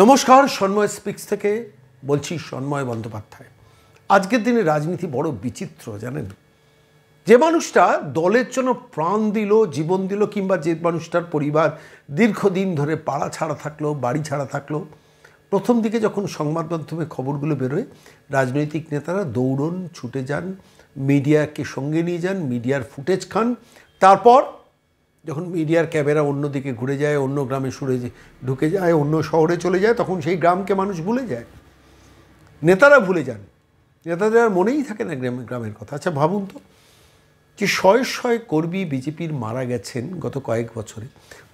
নমস্কার, সন্ময় স্পিক্স থেকে বলছি সন্ময় বন্দ্যোপাধ্যায়। আজকের দিনে রাজনীতি বড় বিচিত্র, জানেন। যে মানুষটা দলের জন্য প্রাণ দিল, জীবন দিল, কিংবা যে মানুষটার পরিবার দীর্ঘদিন ধরে পাড়া ছাড়া থাকলো, বাড়ি ছাড়া থাকলো, প্রথম দিকে যখন সংবাদ মাধ্যমে খবরগুলো বেরোয়, রাজনৈতিক নেতারা দৌড়ন, ছুটে যান, মিডিয়াকে সঙ্গে নিয়ে যান, মিডিয়ার ফুটেজ খান। তারপর যখন মিডিয়ার ক্যামেরা অন্যদিকে ঘুরে যায়, অন্য গ্রামে ঢুকে যায়, অন্য শহরে চলে যায়, তখন সেই গ্রামকে মানুষ ভুলে যায়, নেতারা ভুলে যান, নেতাদের আর মনেই থাকে না গ্রামের কথা। আচ্ছা ভাবুন তো, যে শয়ে শয়ে কর্মী বিজেপির মারা গেছেন গত কয়েক বছরে,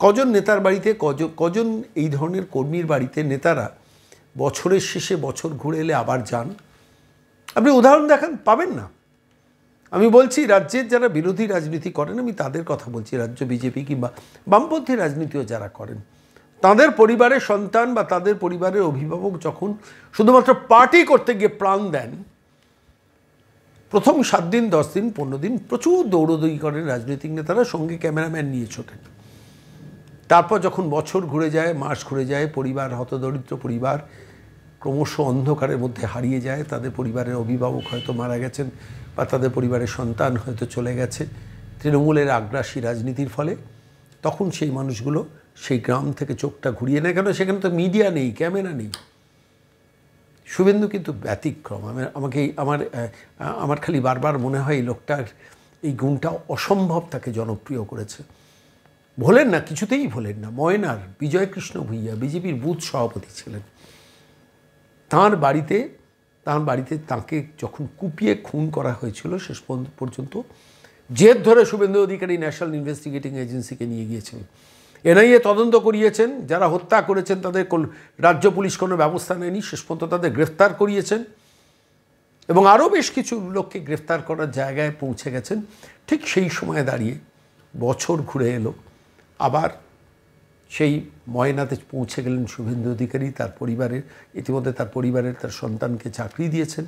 কজন নেতার বাড়িতে, কজন এই ধরনের কর্মীর বাড়িতে নেতারা বছরের শেষে বছর ঘুরে এলে আবার যান? আপনি উদাহরণ দেখান, পাবেন না। আমি বলছি রাজ্যের যারা বিরোধী রাজনীতি করেন, আমি তাদের কথা বলছি, রাজ্য বিজেপি কিংবা বামপন্থী রাজনীতিও যারা করেন, তাদের পরিবারের সন্তান বা তাদের পরিবারের অভিভাবক যখন শুধুমাত্র পার্টি করতে গিয়ে প্রাণ দেন, প্রথম 7 দিন, 10 দিন, 15 দিন প্রচুর দৌড়দৌড়ি করেন রাজনৈতিক নেতারা, সঙ্গে ক্যামেরাম্যান নিয়ে ছোটেন। তারপর যখন বছর ঘুরে যায়, মাস ঘুরে যায়, পরিবার, হতদরিদ্র পরিবার ক্রমশ অন্ধকারের মধ্যে হারিয়ে যায়, তাদের পরিবারের অভিভাবক হয়তো মারা গেছেন বা তাদের পরিবারের সন্তান হয়তো চলে গেছে তৃণমূলের আগ্রাসী রাজনীতির ফলে, তখন সেই মানুষগুলো সেই গ্রাম থেকে চোখটা ঘুরিয়ে নেয়। কেন? সেখানে তো মিডিয়া নেই, ক্যামেরা নেই। শুভেন্দু কিন্তু ব্যতিক্রম। আমার খালি বারবার মনে হয় এই লোকটার এই গুণটা অসম্ভব তাকে জনপ্রিয় করেছে। ভোলেন না, কিছুতেই ভোলেন না। ময়নার বিজয়কৃষ্ণ ভূঁইয়া বিজেপির বুথ সভাপতি ছিলেন। তাঁর বাড়িতে তাকে যখন কুপিয়ে খুন করা হয়েছিল, শেষ পর্যন্ত জেদ ধরে শুভেন্দু অধিকারী ন্যাশনাল ইনভেস্টিগেটিং এজেন্সিকে নিয়ে গিয়েছেন। এনআইএ তদন্ত করিয়েছেন, যারা হত্যা করেছেন তাদের রাজ্য পুলিশ কোনো ব্যবস্থা নেয়নি, শেষ পর্যন্ত তাদের গ্রেফতার করিয়েছেন এবং আরও বেশ কিছু লোককে গ্রেফতার করার জায়গায় পৌঁছে গেছেন। ঠিক সেই সময় দাঁড়িয়ে বছর ঘুরে এলো, আবার সেই ময়নাতে পৌঁছে গেলেন শুভেন্দু অধিকারী। ইতিমধ্যে তার সন্তানকে চাকরি দিয়েছেন,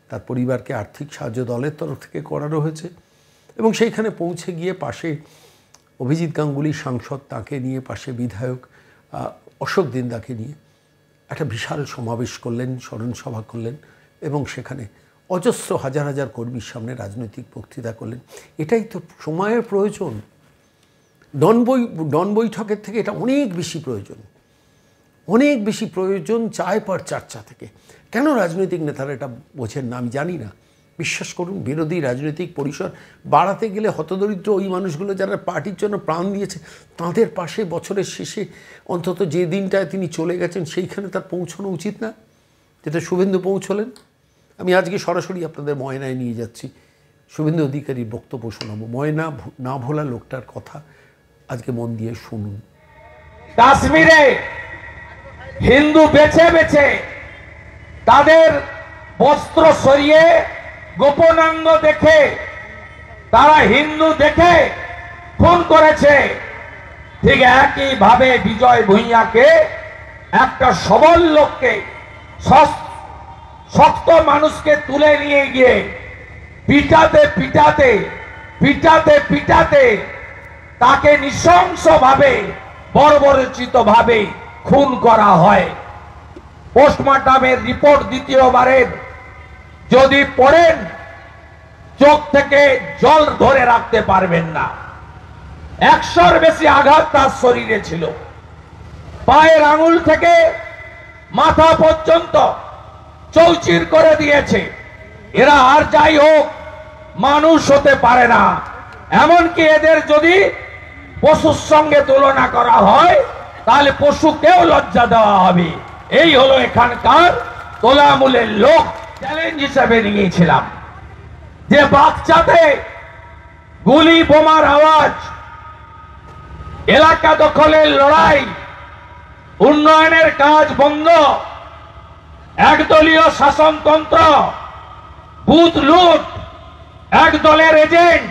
তার পরিবারকে আর্থিক সাহায্য দলের তরফ থেকে করানো হয়েছে এবং সেইখানে পৌঁছে গিয়ে পাশে অভিজিৎ গাঙ্গুলি সাংসদ, তাকে নিয়ে, পাশে বিধায়ক অশোক দিন্দাকে নিয়ে একটা বিশাল সমাবেশ করলেন, স্মরণ সভা করলেন এবং সেখানে অজস্র হাজার হাজার কর্মীর সামনে রাজনৈতিক বক্তৃতা করলেন। এটাই তো সময়ের প্রয়োজন। ডন বৈঠকের থেকে এটা অনেক বেশি প্রয়োজন, চায় পর চর্চা থেকে। কেন রাজনৈতিক নেতারা এটা বোঝেন না আমি জানি না। বিশ্বাস করুন, বিরোধী রাজনৈতিক পরিসর বাড়াতে গেলে হতদরিদ্র ওই মানুষগুলো যারা পার্টির জন্য প্রাণ দিয়েছে, তাদের পাশে বছরের শেষে অন্তত যে দিনটায় তিনি চলে গেছেন সেইখানে তার পৌঁছানো উচিত না, যেটা শুভেন্দু পৌঁছলেন। আমি আজকে সরাসরি আপনাদের ময়নায় নিয়ে যাচ্ছি, শুভেন্দু অধিকারীর বক্তব্য শোনাবো। ময়না না ভোলা লোকটার কথা আজকে মন দিয়ে শুনুন। কাশ্মীরে হিন্দু বেছে বেছে তাদের বস্ত্র সরিয়ে গোপনাঙ্গ দেখে তারা হিন্দু দেখে খুন করেছে। ঠিক একই ভাবে বিজয় ভূঁইয়াকে, একটা সবল লোককে, শক্ত মানুষকে তুলে নিয়ে গিয়ে পিটাতে তাকে নৃশংসভাবে, বর্বরচিতভাবে খুন করা হয়। পোস্টমর্টমের রিপোর্ট দ্বিতীয়বারের যদি পড়েন, চোখ থেকে জল ধরে রাখতে পারবেন না। 100-র বেশি আঘাত তার শরীরে ছিল, পায়ের আঙুল থেকে মাথা পর্যন্ত চৌচির করে দিয়েছে। এরা আর যাই হোক মানুষ হতে পারে না। এমনকি এদের যদি পশুর সঙ্গে তুলনা করা হয় তাহলে পশুকেও লজ্জা দেওয়া হবে। এই হলো এখানকার তোলামূলের লোক। চ্যালেঞ্জ হিসেবে নিয়েছিলাম যে বাচ্চাতে গুলি বোমার আওয়াজ, এলাকা দখলের লড়াই, উন্নয়নের কাজ বন্ধ, একদলীয় শাসনতন্ত্র, বুথ লুট, এক দলের এজেন্ট,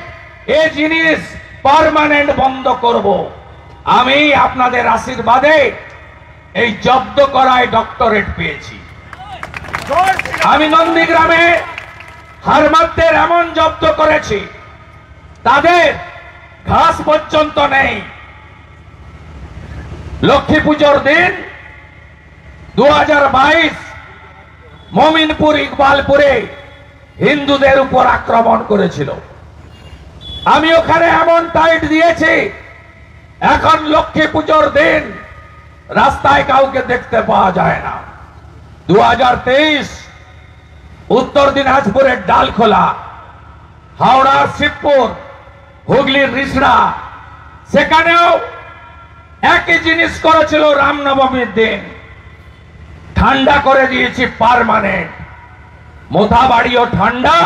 এই জিনিস পার্মানেন্ট বন্ধ করব। আমি আপনাদের আশীর্বাদে এই জব্দ করায় ডক্টরেট পেয়েছি। আমি নন্দীগ্রামে হারমাদদের এমন জব্দ করেছি, তাদের ঘাস পর্যন্ত নেই। লক্ষ্মী পুজোর দিন 2022 মমিনপুর ইকবালপুরে হিন্দুদের উপর আক্রমণ করেছিল। আমি ওখানে এমন টাইট দিয়েছি, এখন লক্ষ্মী পুজোর দিন রাস্তায় কাউকে দেখতে পাওয়া যায় না। 2023 উত্তর দিনাজপুরের ডালখোলা, হাওড়ার শিবপুর, হুগলির রিসড়া, সেখানেও একই জিনিস করেছিল। রামনবমীর দিন ঠান্ডা করে দিয়েছি পার্মানেন্ট। মোথাবাড়িও ঠান্ডা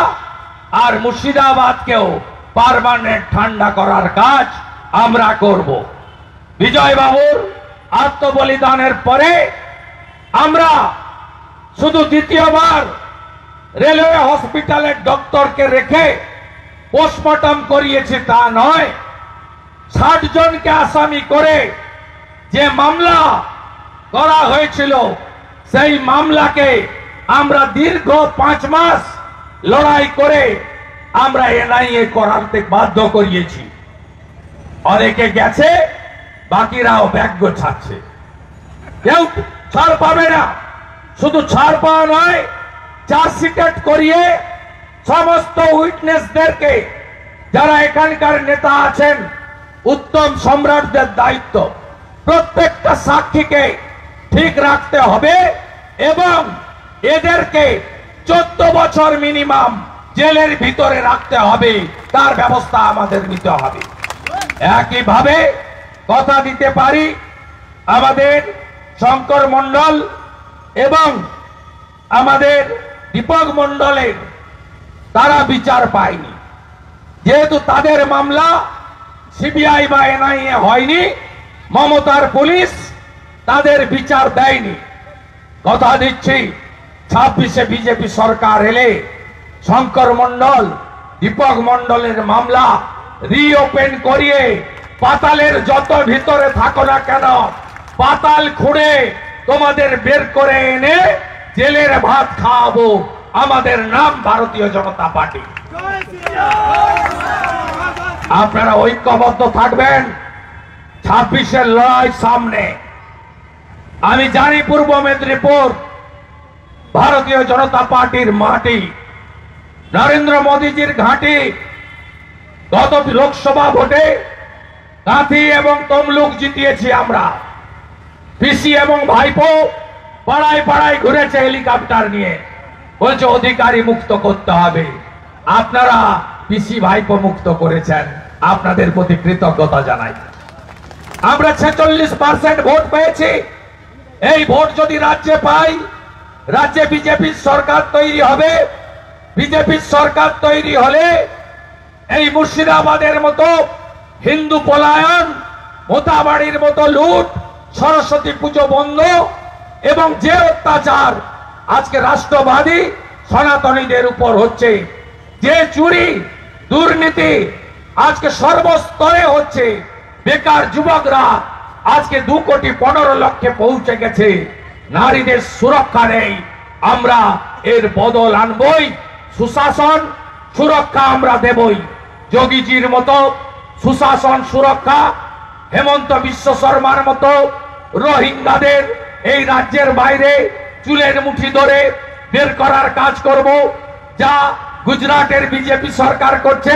আর মুর্শিদাবাদকেও পার্মানেন্ট ঠান্ডা করার কাজ আমরা করব। বিজয় বাবুর আত্মবলিদানের পরে আমরা শুধু দ্বিতীয়বার রেলওয়ে হসপিটালের ডক্টরকে রেখে পোস্টমর্টম করিয়েছি তা নয়, 60 জনকে আসামি করে যে মামলা করা হয়েছিল সেই মামলাকে আমরা দীর্ঘ 5 মাস লড়াই করে আমরা এনআইএ করাতে বাধ্য করিয়েছি। অনেকে গেছে, বাকিরাও ব্যাগ গোছাচ্ছে। কেউ ছাড় পাবে না। শুধু ছাড় পাওয়া নয়, চার্জশিট করিয়ে সমস্ত উইটনেসদেরকে, যারা এখানকার নেতা আছেন, উত্তম সম্রাটদের দায়িত্ব প্রত্যেকটা সাক্ষীকে ঠিক রাখতে হবে এবং এদেরকে 14 বছর মিনিমাম জেলের ভিতরে রাখতে হবে। তার ব্যবস্থা আমাদের নিতে হবে। একইভাবে কথা দিতে পারি, আমাদের শঙ্কর মণ্ডল এবং আমাদের দীপক মণ্ডলের তারা বিচার পায়নি, যেহেতু তাদের মামলা সিবিআই বা এনআইএ হয়নি, মমতার পুলিশ তাদের বিচার দেয়নি। কথা দিচ্ছি 26-এ বিজেপি সরকার এলে শঙ্কর মণ্ডল, দীপক মণ্ডলের মামলা রিওপেন করিয়ে পাতালের যত ভিতরে থাকো না কেন, পাতাল খুঁড়ে তোমাদের বের করে এনে জেলের ভাত খাওয়াবো। আমাদের নাম ভারতীয় জনতা পার্টি। আপনারা ঐক্যবদ্ধ থাকবেন। 26-এর লড়াই সামনে। আমি জানি পূর্ব মেদিনীপুর ভারতীয় জনতা পার্টির মাটি, নরেন্দ্র মোদীজির ঘাঁটি। গত লোকসভা ভোটে কাঁথি এবং তমলুক জিতিয়েছি আমরা। পিসি এবং ভাইপো পাড়ায় পাড়ায় ঘুরেছে হেলিকপ্টার নিয়ে, বলছে অধিকারী মুক্ত করতে হবে। আপনারা পিসি ভাইপো মুক্ত করেছেন, আপনাদের প্রতি কৃতজ্ঞতা জানাই। আমরা 46% ভোট পেয়েছি। এই ভোট যদি রাজ্যে পাই, রাজ্যে বিজেপির সরকার তৈরি হবে। বিজেপির সরকার তৈরি হলে এই মুর্শিদাবাদের মতো হিন্দু পলায়ন, মোথাবাড়ির মতো লুট, সরস্বতী পুজো বন্ধ এবং যে অত্যাচার আজকে রাষ্ট্রবাদী সনাতনীদের উপর হচ্ছে, যে চুরি দুর্নীতি আজকে সর্বস্তরে হচ্ছে, বেকার যুবকরা আজকে 2,15,00,000 পৌঁছে গেছে, নারীদের সুরক্ষা নেই। আমরা এর বদল আনবই। সুশাসন সুরক্ষা আমরা দেবই। যোগীজির মতো সুশাসন সুরক্ষা, হেমন্ত বিশ্ব শর্মার মতো রোহিঙ্গাদের এই রাজ্যের বাইরে চুলের মুঠি ধরে বের করার কাজ করব। যা গুজরাটের বিজেপি সরকার করছে,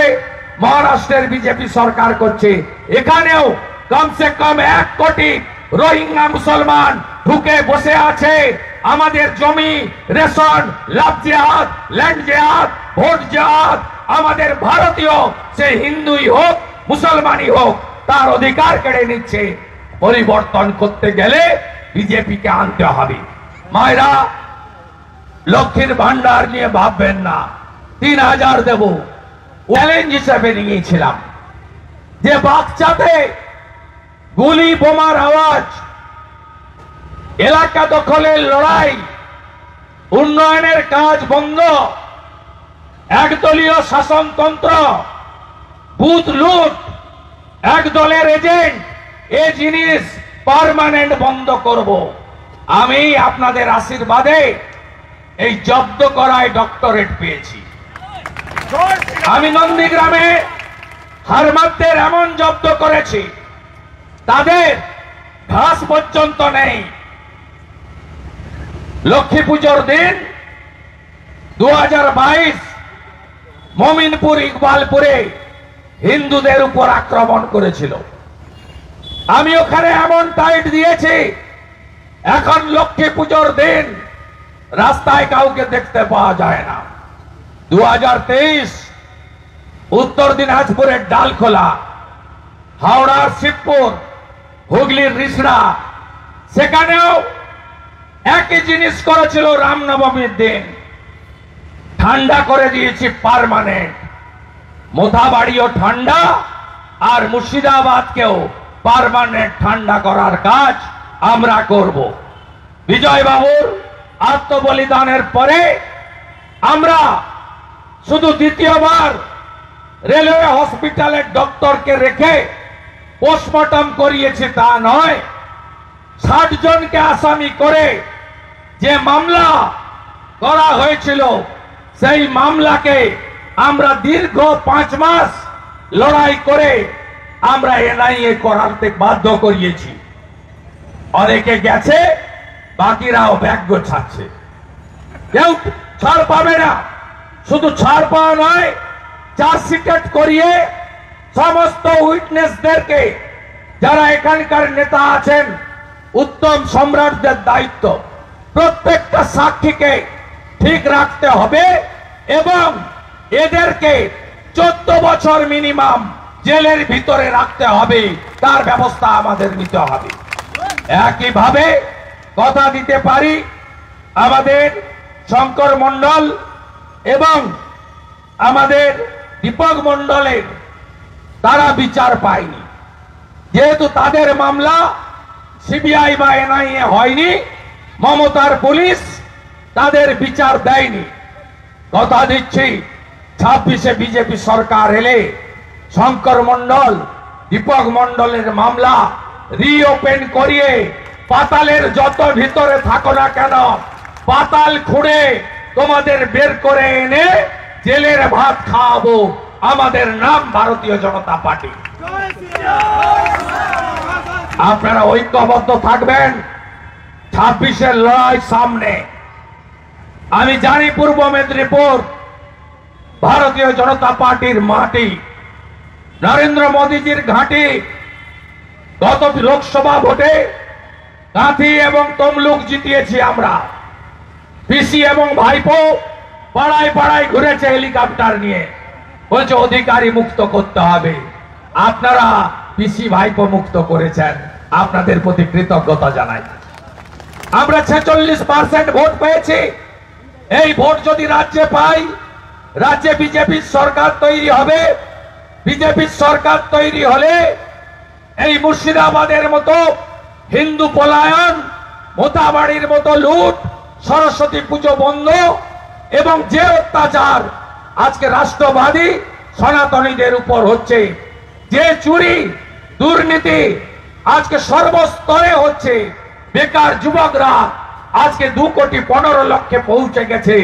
মহারাষ্ট্রের বিজেপি সরকার করছে, এখানেও কমসে কম 1 কোটি রোহিঙ্গা মুসলমান ঢুকে বসে আছে। আমাদের জমি, রেশন, লাভ জেহাদ, ল্যান্ড জেহাদ, ভোট জেহাদ, আমাদের ভারতীয় সে হিন্দুই হোক মুসলমানই হোক, তার অধিকার কেড়ে নিচ্ছে। পরিবর্তন করতে গেলে বিজেপিকে আনতে হবে। মায়েরা, লক্ষ্মীর ভান্ডার নিয়ে ভাববেন না, 3,000 দেব চ্যালেঞ্জ হিসেবে নিয়েছিলাম। যে বাচ্চাতে গুলি বোমার আওয়াজ, এলাকা দখলের লড়াই, উন্নয়নের কাজ বন্ধ, একদলীয় শাসনতন্ত্র, বুথ লুট, এক দলের এজেন্ট, এই জিনিস পার্মানেন্ট বন্ধ করব। আমি আপনাদের আশীর্বাদে এই জব্দ করায় ডক্টরেট পেয়েছি। আমি নন্দীগ্রামে হারমাদদের এমন জব্দ করেছি, তাদের ঘাস পর্যন্ত নেই। লক্ষ্মী পুজোর দিন 2022 মমিনপুর ইকবালপুরে হিন্দুদের উপর আক্রমণ করেছিল। আমি ওখানে এমন টাইট দিয়েছি, এখন লক্ষ্মী পুজোর দিন রাস্তায় কাউকে দেখতে পাওয়া যায় না। 2023 উত্তর দিনাজপুরের ডালখোলা, হাওড়ার শিবপুর, হুগলির রিষড়া, সেখানেও একই জিনিস করেছিল। রামনবমীর দিন ঠান্ডা করে দিয়েছি পার্মানেন্ট। মোথাবাড়িও ঠান্ডা, আর মুর্শিদাবাদকেও পার্মানেন্ট ঠান্ডা করার কাজ আমরা করব। বিজয় বাবুর আত্মবলিদানের পরে আমরা শুধু দ্বিতীয়বার রেলওয়ে হসপিটালের ডক্টরকে রেখে পোস্টমর্টম করিয়েছি তা নয়, 60 জনকে আসামি করে যে মামলা করা হয়েছিল সেই মামলাকে আমরা দীর্ঘ 5 মাস লড়াই করে আমরা এনআইএ করাতে বাধ্য করিয়েছি। অনেকে গেছে, বাকিরাও ব্যাগ গোছাচ্ছে। কেউ ছাড় পাবে না। শুধু ছাড় পাওয়া নয়, চার্জশিট করিয়ে সমস্ত উইটনেসদেরকে, যারা এখানকার নেতা আছেন, উত্তম সম্রাটদের দায়িত্ব প্রত্যেকটা সাক্ষীকে ঠিক রাখতে হবে এবং এদেরকে 14 বছর মিনিমাম জেলের ভিতরে রাখতে হবে। তার ব্যবস্থা আমাদের নিতে হবে। একইভাবে কথা দিতে পারি, আমাদের শঙ্কর মণ্ডল এবং আমাদের দীপক মণ্ডলের তারা বিচার পায়নি, যেহেতু তাদের মামলা সিবিআই বা এনআইএ হয়নি, মমতার পুলিশ তাদের বিচার দেয়নি। কথা দিচ্ছি 26-এ বিজেপি সরকার এলে শঙ্কর মণ্ডল, দীপক মণ্ডলের মামলা রিওপেন করিয়ে পাতালের যত ভিতরে থাকো না কেন, পাতাল খুঁড়ে তোমাদের বের করে এনে জেলের ভাত খাওয়াবো। আমাদের নাম ভারতীয় জনতা পার্টি। আপনারা ঐক্যবদ্ধ থাকবেন। 26-এর লড়াই সামনে। আমি জানি পূর্ব মেদিনীপুর ভারতীয় জনতা পার্টির মাটি, নরেন্দ্র মোদীজির ঘাঁটি। গত লোকসভা ভোটে কাঁথি এবং তমলুক জিতিয়েছি আমরা। পিসি এবং ভাইপো পাড়ায় পাড়ায় ঘুরেছে হেলিকপ্টার নিয়ে, বলছে অধিকারী মুক্ত করতে হবে। আপনারা পিসি ভাইপো মুক্ত করেছেন, আপনাদের প্রতি কৃতজ্ঞতা জানাই। আমরা 46% ভোট পেয়েছি। এই ভোট যদি রাজ্যে পাই, রাজ্যে বিজেপির সরকার তৈরি হবে। বিজেপির সরকার তৈরি হলে এই মুর্শিদাবাদের মতো হিন্দু পলায়ন, মোথাবাড়ির মতো লুট, সরস্বতী পুজো বন্ধ এবং যে অত্যাচার আজকে রাষ্ট্রবাদী সনাতনীদের উপর হচ্ছে, যে চুরি দুর্নীতি আজকে সর্বস্তরে হচ্ছে, বেকার যুবকরা আজকে 2,15,00,000 পৌঁছে গেছে,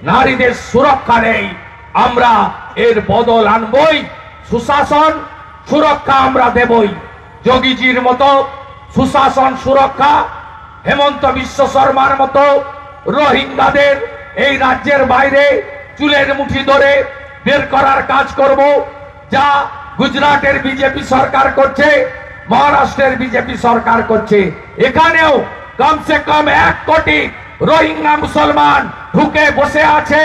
নারীদের সুরক্ষা নেই। আমরা এর বদল আনবই। সুশাসন সুরক্ষা আমরা দেবই। যোগীজির মতো সুশাসন সুরক্ষা, হেমন্ত বিশ্ব শর্মার মতো রোহিঙ্গাদের এই রাজ্যের বাইরে চুলের মুঠি ধরে বের করার কাজ করব। যা গুজরাটের বিজেপি সরকার করছে, মহারাষ্ট্রের বিজেপি সরকার করছে, এখানেও কমসে কম 1 কোটি রোহিঙ্গা মুসলমান ঢুকে বসে আছে।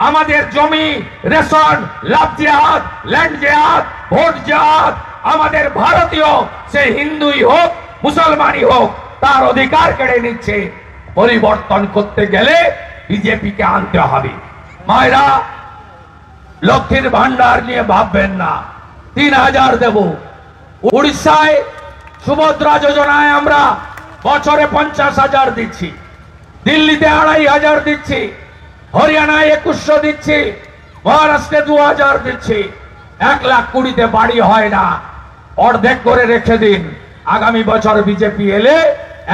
আমাদের জমি, রেশন, লাভ জেহাদ, ল্যান্ড জেহাদ, ভোট জেহাদ, আমাদের ভারতীয় সে হিন্দুই হোক মুসলমানই হোক, তার অধিকার কেড়ে নিচ্ছে। পরিবর্তন করতে গেলে বিজেপিকে আনতে হবে। মায়েরা, লক্ষ্মীর ভান্ডার নিয়ে ভাববেন না, 3,000 দেব। উড়িষ্যায় সুভদ্রা যোজনায় আমরা বছরে 50,000 দিচ্ছি, দিল্লিতে 2,500 দিচ্ছি, হরিয়ানায় 2,100 দিচ্ছি, মহারাষ্ট্রে 2,000 দিচ্ছি। 1,20,000 বাড়ি হয় না, অর্ধেক করে রেখে দিন। আগামী বছর বিজেপি এলে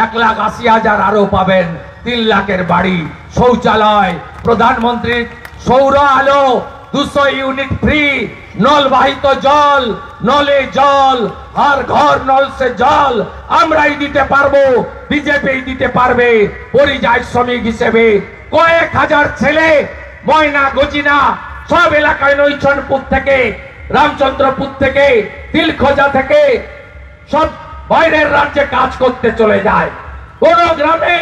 1,80,000 আরো পাবেন। 3 লাখের বাড়ি, শৌচালয়, প্রধানমন্ত্রী সৌর আলো, 200 ইউনিট ফ্রি, নল বাহিত জল, নলে জল, আর ঘর নল সে জল আমরাই দিতে পারবো, বিজেপি দিতে পারবে। পরিযায়ী শ্রমিক হিসেবে কয়েক হাজার ছেলে ময়না গজিনা সব এলাকায়, নৈচনপুর থেকে, রামচন্দ্রপুর থেকে, তিলখোজা থেকে সব বাইরের রাজ্যে কাজ করতে চলে যায়। কোন গ্রামে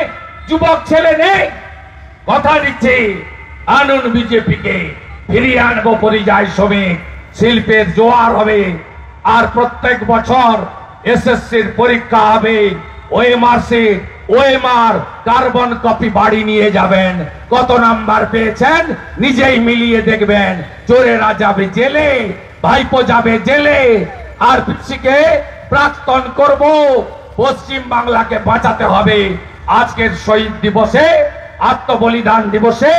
যুবক ছেলে নেই। কথা দিচ্ছি, আনুন বিজেপিকে, ফিরিয়ে আনবো পরিযায়ী শ্রমিক, শিল্পের জোয়ার হবে। আর প্রত্যেক বছর এসএসসির পরীক্ষা হবে, ওএমআর কার্বন কপি বাড়ি নিয়ে যাবেন, কত নাম্বার পেয়েছেন নিজেই মিলিয়ে দেখবেন। চোরেরা যাবে জেলে, ভাইপো যাবে জেলে, আর পিসিকে প্রাক্তন করব। পশ্চিম বাংলাকে বাঁচাতে হবে। আজকের শহীদ দিবসে, আত্মবলিদান দিবসে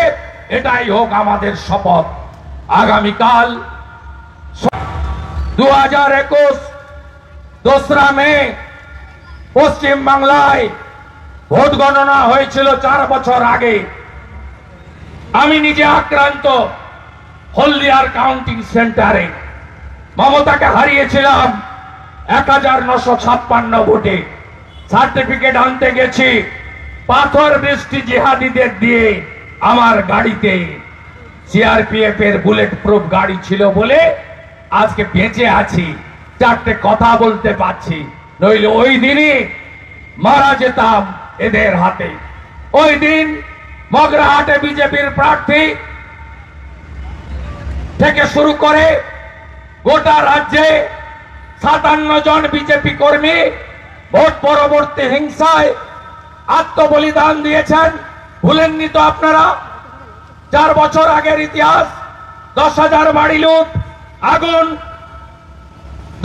এটাই হোক আমাদের শপথ। আগামীকাল 2021 2রা মে পশ্চিম বাংলায় ভোট গণনা হয়েছিল 4 বছর আগে। আমি নিজে আক্রান্ত হলদিয়ার কাউন্টিং সেন্টারে। মমতাকে হারিয়েছিলাম 1956 ভোটে। সার্টিফিকেট আনতে গেছি, পাথর বৃষ্টি জিহাদিদের দিয়ে আমার গাড়িতে। সিআরপিএফ এর বুলেট প্রুফ গাড়ি ছিল বলে আজকে বেঁচে আছি, 4টে কথা বলতে পারছি, নইলে ওই দিনই মারা যেতাম এদের হাতে। ওই দিন মগরাহাটে বিজেপির প্রার্থী থেকে শুরু করে গোটা রাজ্যে 57 জন বিজেপি কর্মী ভোট পরবর্তী হিংসায় আত্মবলিদান দিয়েছেন। ভুলেননি তো আপনারা? 4 বছর আগের ইতিহাস। 10,000 বাড়ি লুট, আগুন,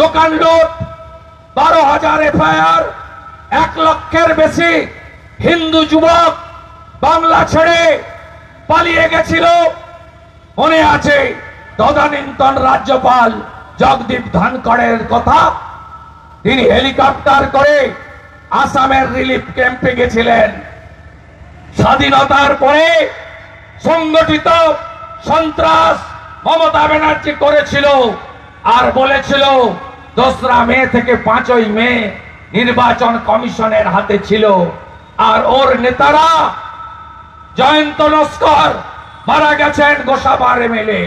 দোকান লুট, 12,000 এফআইআর, 1 লক্ষের বেশি হিন্দু যুবক বাংলা ছেড়ে পালিয়ে গেছিল। মনে আছে তদানীন্তন রাজ্যপাল জগদীপ ধনখড়ের কথা? তিনি হেলিকপ্টার করে আসামের রিলিফ ক্যাম্পে গেছিলেন। স্বাধীনতার পরে সংগঠিত সন্ত্রাস মমতা ব্যানার্জি করেছিল, আর বলেছিল 2রা মে থেকে 5ই মে নির্বাচন কমিশনের হাতে ছিল। আর ওর নেতারা, জয়ন্ত নস্কর মারা গেছেন গোসাবার এমএলএ,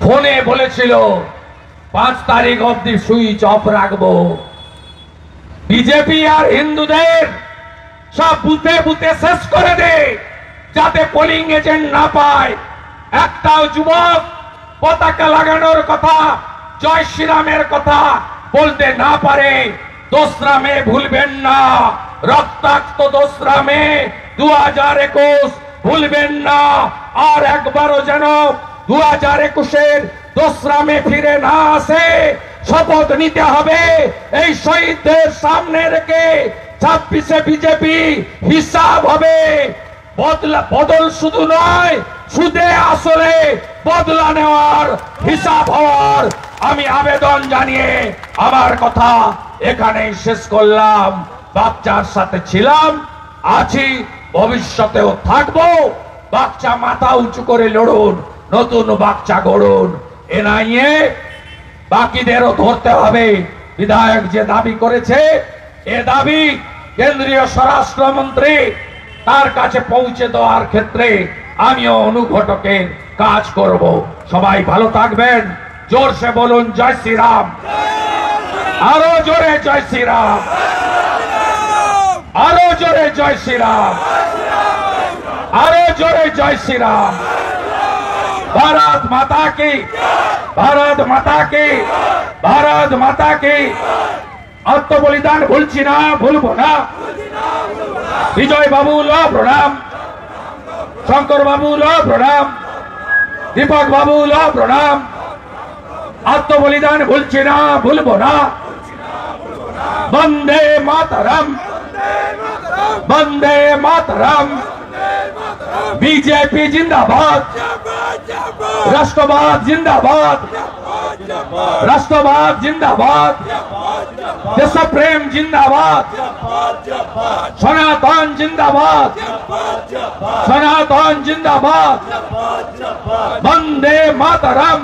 ফোনে বলেছিল 5 তারিখ অব্দি সুইচ অফ রাখবো। বিজেপি আর হিন্দুদের সব বুথে বুথে শেষ করে দে, যাতে পোলিং এজেন্ট না পায়। একটাও যুবক পতাকা লাগানোর কথা, জয় শ্রীরামের কথা বলতে না পারে। 2রা মে ভুলবেন না, রক্তাক্ত 2রা মে 2021 ভুলবেন না। আর একবারও যেন 2021-এর 2রা মে ফিরে না আসে, শপথ নিতে হবে। এই শহীদদের সামনে রেখে 26-এ বিজেপি হিসাব হবে। বদল শুধু নয়, সুদে আসলে বদলা নেওয়ার, হিসাব হওয়ার আমি আবেদন জানিয়ে আমার কথা এখানেই শেষ করলাম। বাচ্চার সাথে ছিলাম, আছি, ভবিষ্যতেও থাকবো। বাচ্চা মাথা উঁচু করে লড়ুন, নতুন বাচ্চা গড়ুন। এনআইএ বাকিদেরও ধরতে হবে। বিধায়ক যে দাবি করেছে, এ দাবি কেন্দ্রীয় স্বরাষ্ট্রমন্ত্রী তার কাছে পৌঁছে দেওয়ার ক্ষেত্রে আমিও অনুঘটকের কাজ করব। সবাই ভালো থাকবেন। জোরসে বলুন জয় শ্রীরাম, আরো জোরে জয় শ্রীরাম, আরো জোরে জয় শ্রীরাম, আরো জোরে জয় শ্রীরাম। ভারত মাতা কি, ভারত মাতা কি, ভারত মাতা কি। আত্মবলিদান ভুলছি না, ভুলবো না। বিজয় বাবু ল প্রণাম, শঙ্কর বাবু ল প্রণাম, দীপক বাবু ল প্রণাম। আত্মবলিদান ভুলছি না, ভুলবো না। বন্দে মাতরম, বন্দে মাতরম। বিজেপি জিন্দাবাদ, রাষ্ট্রবাদ জিন্দাবাদ, রাষ্ট্রবাদ জিন্দাবাদ, দেশপ্রেম জিন্দাবাদ, সনাতন জিন্দাবাদ, সনাতন জিন্দাবাদ। বন্দে মাতরম